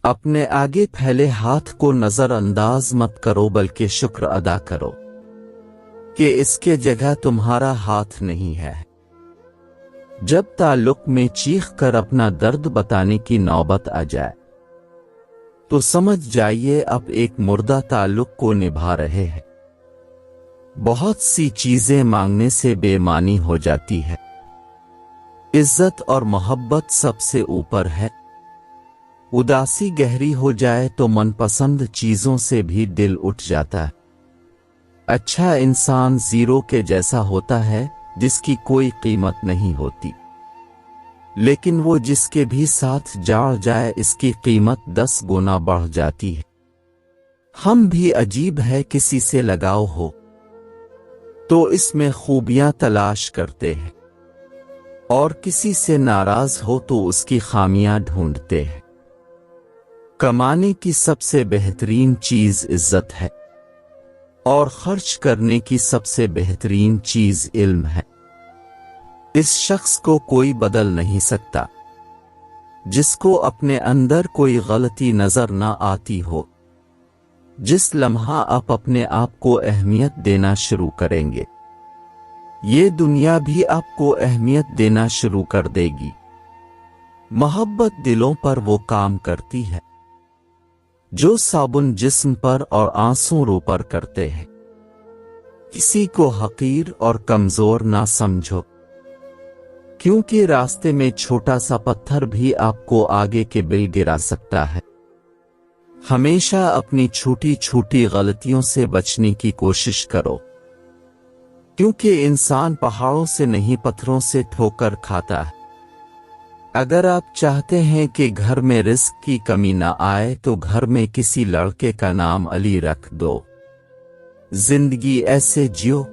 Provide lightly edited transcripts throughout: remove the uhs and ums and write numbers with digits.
अपने आगे फैले हाथ को नजरअंदाज मत करो, बल्कि शुक्र अदा करो कि इसके जगह तुम्हारा हाथ नहीं है। जब ताल्लुक में चीख कर अपना दर्द बताने की नौबत आ जाए तो समझ जाइए अब एक मुर्दा ताल्लुक को निभा रहे हैं। बहुत सी चीजें मांगने से बेमानी हो जाती है। इज्जत और मोहब्बत सबसे ऊपर है। उदासी गहरी हो जाए तो मनपसंद चीजों से भी दिल उठ जाता है। अच्छा इंसान जीरो के जैसा होता है, जिसकी कोई कीमत नहीं होती, लेकिन वो जिसके भी साथ जुड़ जाए इसकी कीमत 10 गुना बढ़ जाती है। हम भी अजीब है, किसी से लगाव हो तो इसमें खूबियां तलाश करते हैं, और किसी से नाराज हो तो उसकी खामियां ढूंढते हैं। कमाने की सबसे बेहतरीन चीज इज्जत है, और खर्च करने की सबसे बेहतरीन चीज इल्म है। इस शख्स को कोई बदल नहीं सकता जिसको अपने अंदर कोई गलती नजर ना आती हो। जिस लम्हा आप अपने आप को अहमियत देना शुरू करेंगे, ये दुनिया भी आपको अहमियत देना शुरू कर देगी। मोहब्बत दिलों पर वो काम करती है जो साबुन जिस्म पर और आंसू रो पर करते हैं। किसी को हकीर और कमजोर ना समझो, क्योंकि रास्ते में छोटा सा पत्थर भी आपको आगे के बिल गिरा सकता है। हमेशा अपनी छोटी छोटी गलतियों से बचने की कोशिश करो, क्योंकि इंसान पहाड़ों से नहीं पत्थरों से ठोकर खाता है। अगर आप चाहते हैं कि घर में रिस्क की कमी ना आए तो घर में किसी लड़के का नाम अली रख दो। जिंदगी ऐसे जियो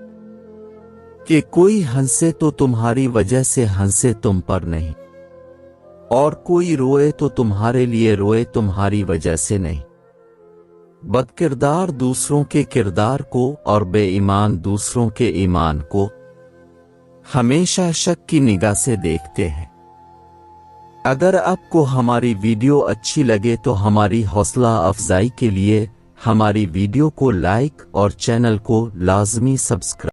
कि कोई हंसे तो तुम्हारी वजह से हंसे, तुम पर नहीं, और कोई रोए तो तुम्हारे लिए रोए, तुम्हारी वजह से नहीं। बदकिरदार दूसरों के किरदार को और बेईमान दूसरों के ईमान को हमेशा शक की निगाह से देखते हैं। अगर आपको हमारी वीडियो अच्छी लगे तो हमारी हौसला अफजाई के लिए हमारी वीडियो को लाइक और चैनल को लाजमी सब्सक्राइब